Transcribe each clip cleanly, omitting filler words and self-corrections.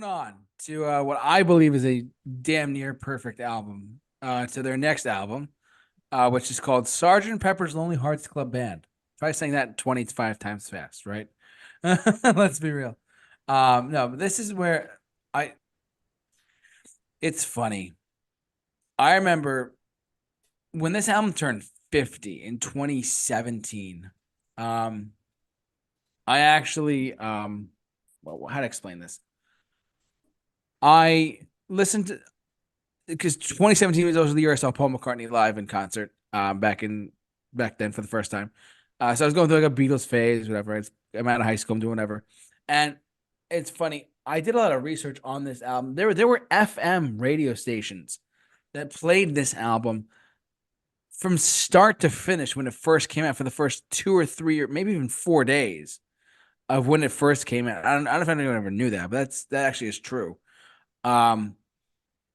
moving on to what I believe is a damn near perfect album. To their next album, which is called Sergeant Pepper's Lonely Hearts Club Band. Try saying that 25 times fast, right? Let's be real. No, but this is where I. It's funny. I remember when this album turned 50 in 2017. Um, I actually well, how to explain this? I listened to because 2017 was also the year I saw Paul McCartney live in concert. Back then for the first time. So I was going through like a Beatles phase, whatever. I'm out of high school, I'm doing whatever. And it's funny. I did a lot of research on this album. There were FM radio stations that played this album from start to finish when it first came out for the first 2 or 3 or maybe even 4 days of when it first came out. I don't know if anyone ever knew that, but that actually is true. Um,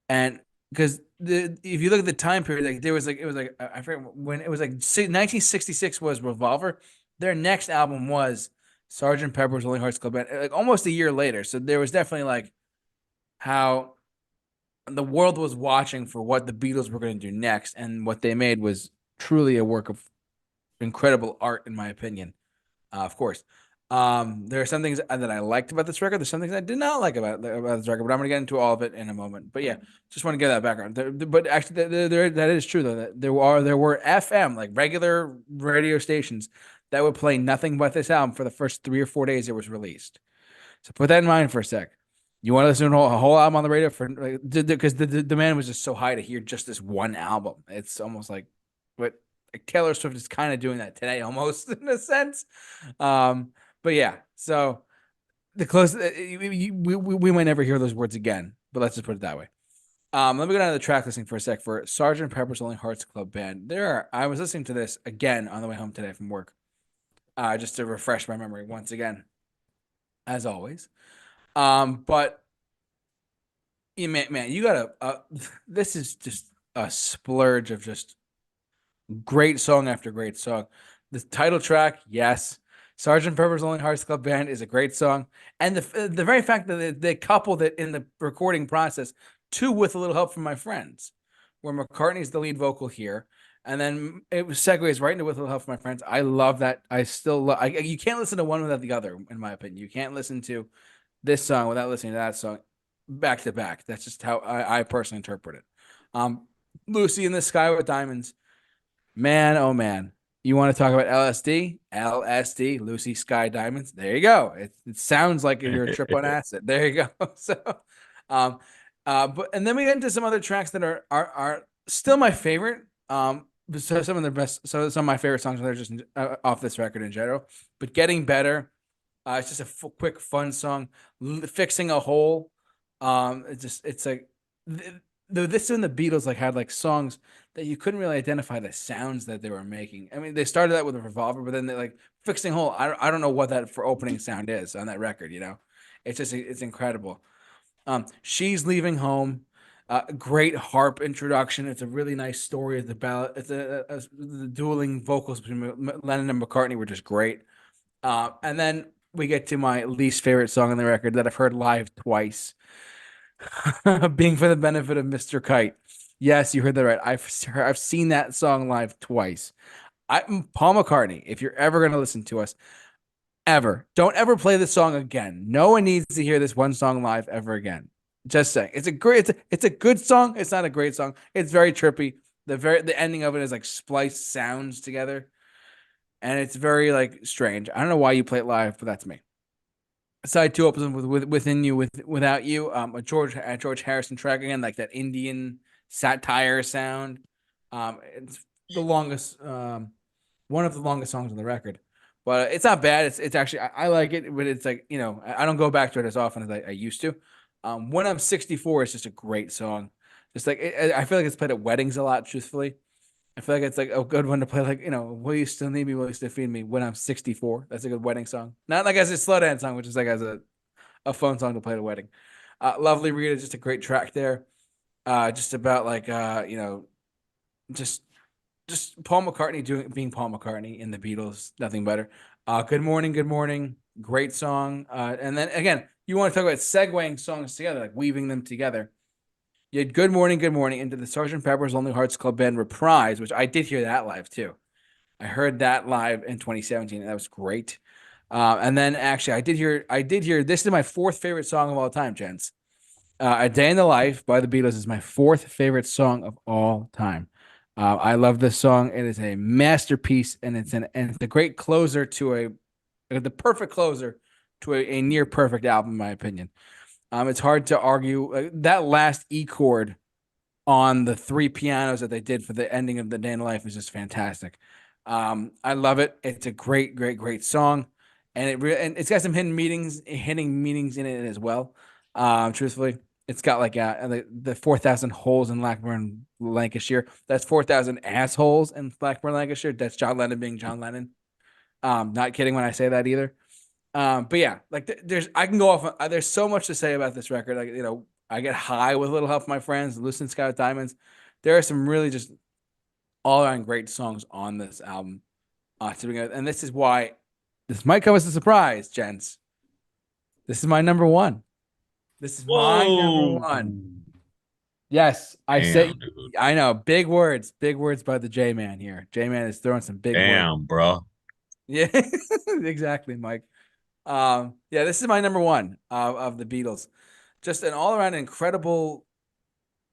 and because if you look at the time period, like there was like it was like I forget when it was like 1966 was Revolver. Their next album was Sergeant Pepper's Lonely Hearts Club Band, like almost a year later. So there was definitely like how the world was watching for what the Beatles were going to do next, and what they made was truly a work of incredible art, in my opinion. Of course. There are some things that I liked about this record. There's some things I did not like about this record, but I'm gonna get into all of it in a moment. But yeah, just want to get that background. But actually, that is true though. That there were FM like regular radio stations that would play nothing but this album for the first 3 or 4 days it was released. So put that in mind for a sec. You want to listen to a whole album on the radio for because the demand was just so high to hear just this one album. It's almost but like Taylor Swift is kind of doing that today, almost in a sense. But yeah, so the close we might never hear those words again, but let's just put it that way. Let me go down to the track listing for a sec for Sergeant Pepper's Lonely Hearts Club Band. I was listening to this again on the way home today from work, just to refresh my memory once again, as always. But yeah, man, you gotta. This is just a splurge of just great song after great song. The title track, yes. Sergeant Pepper's Lonely Hearts Club Band is a great song, and the very fact that they coupled it in the recording process to with a little help from my friends, where McCartney's the lead vocal here, and then it segues right into with a little help from my friends. I love that. I still love. You can't listen to one without the other, in my opinion. You can't listen to this song without listening to that song back to back. That's just how I personally interpret it. Lucy in the Sky with Diamonds. Man, oh man. You want to talk about LSD? LSD, Lucy Sky Diamonds. There you go. It sounds like you're a trip on acid. There you go. So, um, but and then we get into some other tracks that are still my favorite. So some of the best, so some of my favorite songs are just off this record in general. But Getting Better, it's just a quick, fun song. Fixing a Hole, it's like this and the Beatles like had like songs that you couldn't really identify the sounds that they were making. I mean, they started that with a Revolver, but then they like Fixing Hole. I don't know what that for opening sound is on that record. It's incredible. She's Leaving Home. Great harp introduction. It's a really nice story of the ballad. The dueling vocals between Lennon and McCartney were just great. And then we get to my least favorite song on the record that I've heard live twice. Being for the benefit of Mr. Kite. Yes, you heard that right. I've seen that song live twice. Paul McCartney, if you're ever going to listen to us, don't ever play this song again. No one needs to hear this one song live ever again. Just saying. It's a good song. It's not a great song. It's very trippy. The ending of it is like spliced sounds together. And it's very like strange. I don't know why you play it live, but that's me. Side two opens with Within You, Without You, a George Harrison track again, like that Indian satire sound. It's the longest, one of the longest songs on the record, but it's not bad. It's actually I like it, but it's like I don't go back to it as often as I used to. When I'm 64 is just a great song. Just like I feel like it's played at weddings a lot. Truthfully, I feel like it's like a good one to play. Like will you still need me? Will you still feed me when I'm 64? That's a good wedding song. Not like as a slow dance song, which is like as a fun song to play at a wedding. Lovely Rita, just a great track there. Just about like just Paul McCartney being Paul McCartney in the Beatles, nothing better. Good morning, great song. And then again, you want to talk about segueing songs together, like weaving them together. You had Good Morning into the Sergeant Pepper's Lonely Hearts Club Band reprise, which I did hear that live too. I heard that live in 2017, and that was great. And then actually, I did hear. This is my fourth favorite song of all time, gents. A Day in the Life by the Beatles is my fourth favorite song of all time. I love this song. It is a masterpiece, and it's a great closer to the perfect closer to a near perfect album, in my opinion. It's hard to argue that last E chord on the three pianos that they did for the ending of the Day in the Life is just fantastic. I love it. It's a great, great, great song, and and it's got some hidden meanings in it as well. Truthfully, it's got like the 4,000 holes in Blackburn, Lancashire. That's 4,000 assholes in Blackburn, Lancashire. That's John Lennon being John Lennon. Not kidding when I say that either. But yeah, like there's I can go off. There's so much to say about this record. Like I get high with a little help from my friends. Listen to Scout Diamonds. There are some really just all around great songs on this album. And this is why this might come as a surprise, gents. This is my number one. This is my number Whoa. one. Yes, I say. Damn, dude. I know big words by the J Man here. J Man is throwing some big words. Damn, bro. Yeah, exactly, Mike. Yeah, this is my number one of the Beatles. Just an all around incredible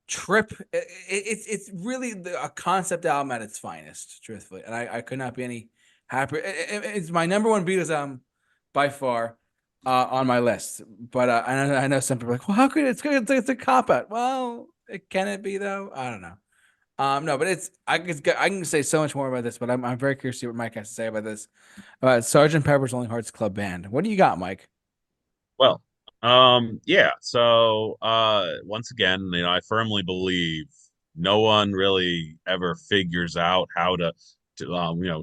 trip. It's really a concept album at its finest, truthfully, and I could not be any happier. It's my number one Beatles album by far on my list. But I know some people are like, well, how could it's good? It's a cop out. Well, can it be though? I don't know. No, but I can say so much more about this, but I'm very curious to see what Mike has to say about this about Sergeant Pepper's Lonely Hearts Club Band. What do you got, Mike? Well, yeah. So, once again, I firmly believe no one really ever figures out how to,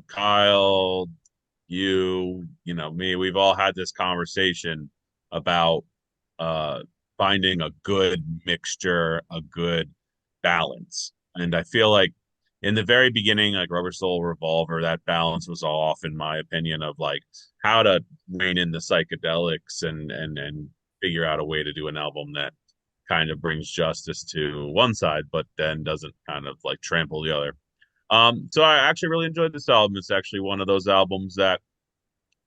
Kyle, me, we've all had this conversation about, uh, finding a good mixture, a good balance. And I feel like in the very beginning, like Rubber Soul Revolver, that balance was off, in my opinion, of like how to rein in the psychedelics and figure out a way to do an album that kind of brings justice to one side, but then doesn't kind of like trample the other. So I actually really enjoyed this album. It's actually one of those albums that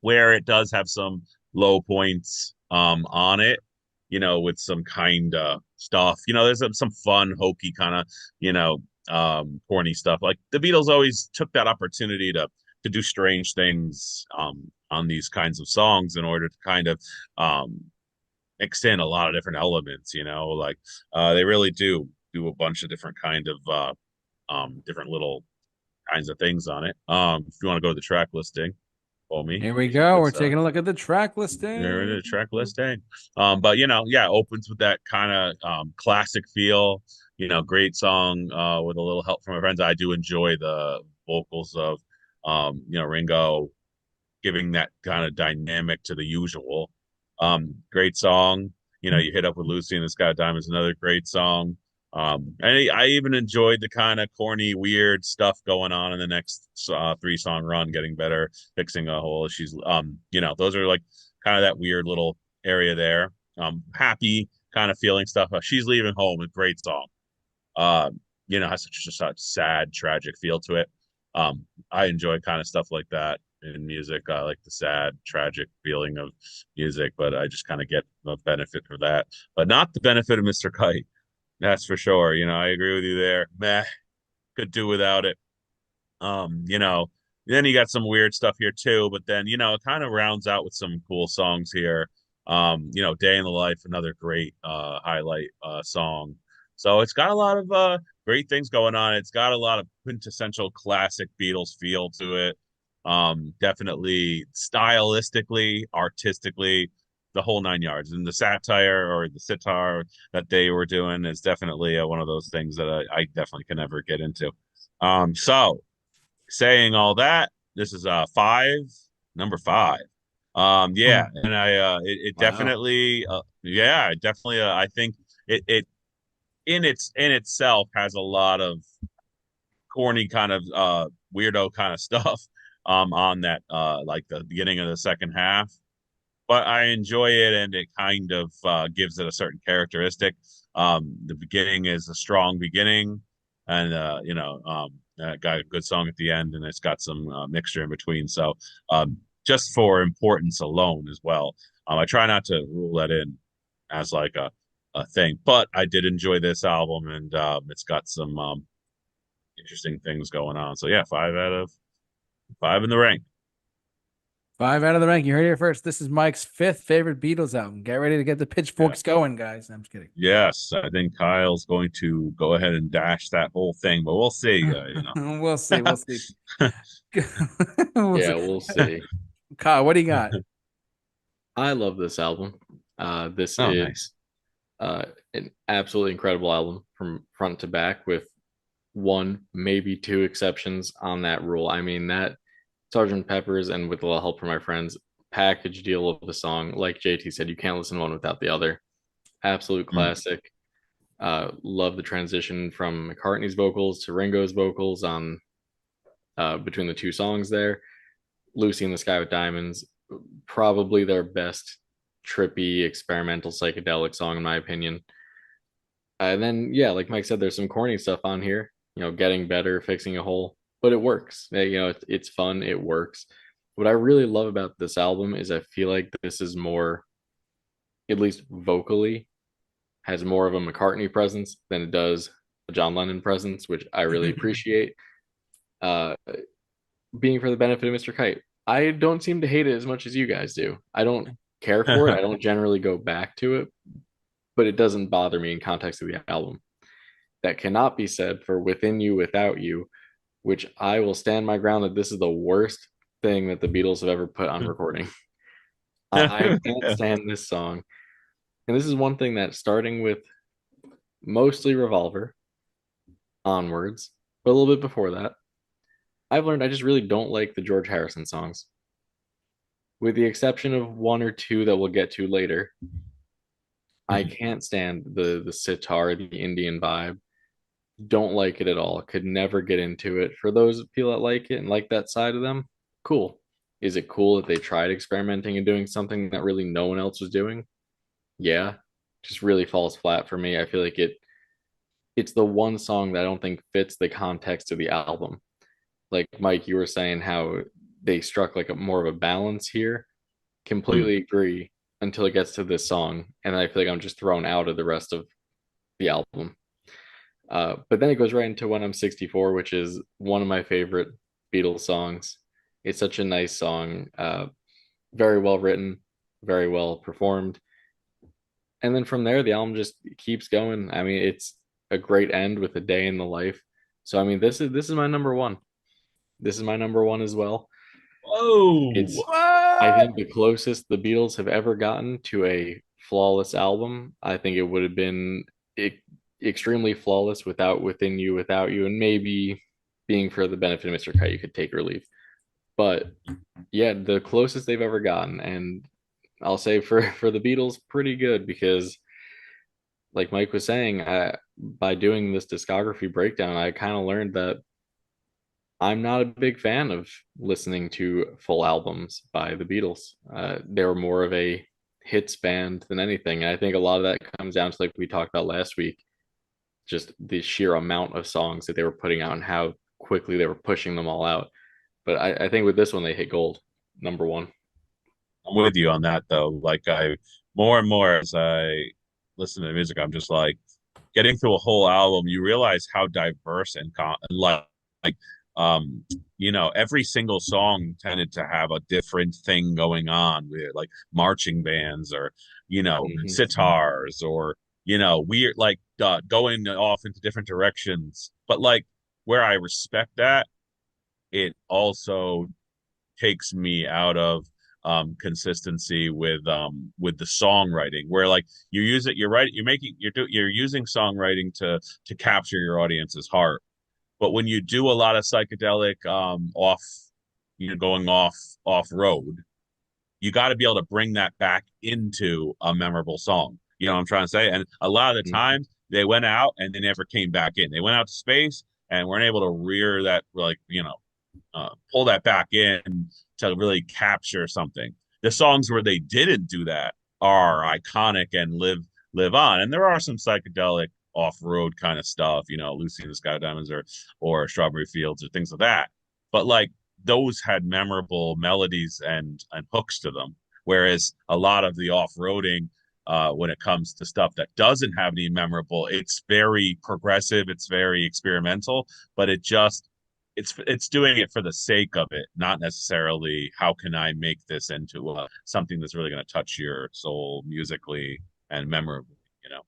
where it does have some low points on it, with some kind of stuff. There's some fun, hokey kind of, corny stuff. Like the Beatles always took that opportunity to do strange things on these kinds of songs in order to kind of extend a lot of different elements, like they really do a bunch of different kind of different little kinds of things on it. If you want to go to the track listing, call me. Here we There's some go. good We're stuff. taking a look at the track There it listing. is, track listing. But yeah, opens with that kind of classic feel. Great song with a little help from my friends. I do enjoy the vocals of Ringo giving that kind of dynamic to the usual. Great song. You hit up with Lucy and the Sky Diamonds, another great song. And I even enjoyed the kind of corny, weird stuff going on in the next three-song run, getting better, fixing a hole. Those are like kind of that weird little area there. Happy kind of feeling stuff. She's Leaving Home, a great song. Has such sad, tragic feel to it. I enjoy kind of stuff like that in music. I like the sad, tragic feeling of music, but I just kind of get the benefit for that, but not the benefit of Mr. Kite. That's for sure. I agree with you there. Meh, could do without it. Um, you know, then you got some weird stuff here too, but then, it kind of rounds out with some cool songs here. Day in the Life, another great highlight song. So it's got a lot of great things going on. It's got a lot of quintessential classic Beatles feel to it. Definitely stylistically, artistically, the whole nine yards. And the satire or the sitar that they were doing is definitely one of those things that I definitely can never get into. So saying all that, this is number five. Yeah, Boom. and it Wow. definitely yeah, definitely I think it in itself has a lot of corny kind of weirdo kind of stuff on that like the beginning of the second half. but I enjoy it, and it kind of gives it a certain characteristic. The beginning is a strong beginning, and got a good song at the end, and it's got some mixture in between. So just for importance alone as well, I try not to rule that in as like a thing, but I did enjoy this album, and it's got some interesting things going on. So yeah, 5 out of 5 in the rank. 5 out of the rank. You heard it here first. This is Mike's fifth favorite Beatles album. Get ready to get the Yeah. pitchforks going, guys. I'm just kidding. Yes, I think Kyle's going to go ahead and dash that whole thing, but we'll see. We'll see. We'll see. We'll Yeah, see. we'll see. Kyle, what do you got? I love this album. This Oh, is nice. an absolutely incredible album from front to back, with one, maybe two exceptions on that rule. I mean, that Sergeant Pepper's and With a Little Help from My Friends package deal of the song, like JT said, you can't listen to one without the other. Absolute Mm. classic. Love the transition from McCartney's vocals to Ringo's vocals on between the two songs there. Lucy in the Sky with Diamonds, probably their best trippy experimental psychedelic song in my opinion. And then yeah, like Mike said, there's some corny stuff on here, getting better, fixing a hole, but it works. It's fun, it works. What I really love about this album is I feel like this is more, at least vocally, has more of a McCartney presence than it does a John Lennon presence, which I really appreciate. Uh, Being for the benefit of Mr. Kite, I don't seem to hate it as much as you guys do. I don't care for it. I don't generally go back to it, but it doesn't bother me in context of the album. That cannot be said for Within You, Without You, which I will stand my ground that this is the worst thing that the Beatles have ever put on recording. I can't stand this song. And this is one thing that, starting with mostly Revolver onwards, but a little bit before that, I've learned I just really don't like the George Harrison songs. With the exception of one or two that we'll get to later, I can't stand the sitar, the Indian vibe. Don't like it at all. Could never get into it. For those people that like it and like that side of them, cool. Is it cool that they tried experimenting and doing something that really no one else was doing? Yeah. Just really falls flat for me. I feel like it's the one song that I don't think fits the context of the album. Like Mike, you were saying how they struck like a more of a balance here. Completely agree until it gets to this song, and I feel like I'm just thrown out of the rest of the album. But then it goes right into When I'm 64, which is one of my favorite Beatles songs. It's such a nice song, very well written, very well performed. And then from there, the album just keeps going. I mean, it's a great end with A Day in the Life. So I mean, this is my number one. This is my number one as well. Whoa. It's, I What? think, the closest the Beatles have ever gotten to a flawless album. I think it would have been e- extremely flawless without Within You, Without You, and maybe Being for the Benefit of Mr. Kite, you could take or leave. But yeah, the closest they've ever gotten, and I'll say for the Beatles, pretty good because, like Mike was saying, by doing this discography breakdown, I kind of learned that I'm not a big fan of listening to full albums by the Beatles. They were more of a hits band than anything. And I think a lot of that comes down to, like we talked about last week, just the sheer amount of songs that they were putting out and how quickly they were pushing them all out. But I think with this one, they hit gold, number one. I'm with you on that though. Like I more and more as I listen to music, I'm just like getting through a whole album, you realize how diverse and like um every single song tended to have a different thing going on with like marching bands or Mhm. sitars or weird like going off into different directions. But like where I respect that, it also takes me out of consistency with the songwriting where like you use it, you're using songwriting to capture your audience's heart. But when you do a lot of psychedelic off going off road, you got to be able to bring that back into a memorable song. You know what I'm trying to say? And a lot of the Mhm. times they went out and they never came back in. They went out to space and weren't able to rear that, like, pull that back in to really capture something. the songs where they didn't do that are iconic and live on. And there are some psychedelic off-road kind of stuff, you know, Lucy in the Sky with Diamonds or Strawberry Fields or things like that. But like those had memorable melodies and hooks to them. Whereas a lot of the off-roading, when it comes to stuff that doesn't have any memorable, it's very progressive, it's very experimental, but it's doing it for the sake of it, not necessarily how can I make this into something that's really going to touch your soul musically and memorably, you know.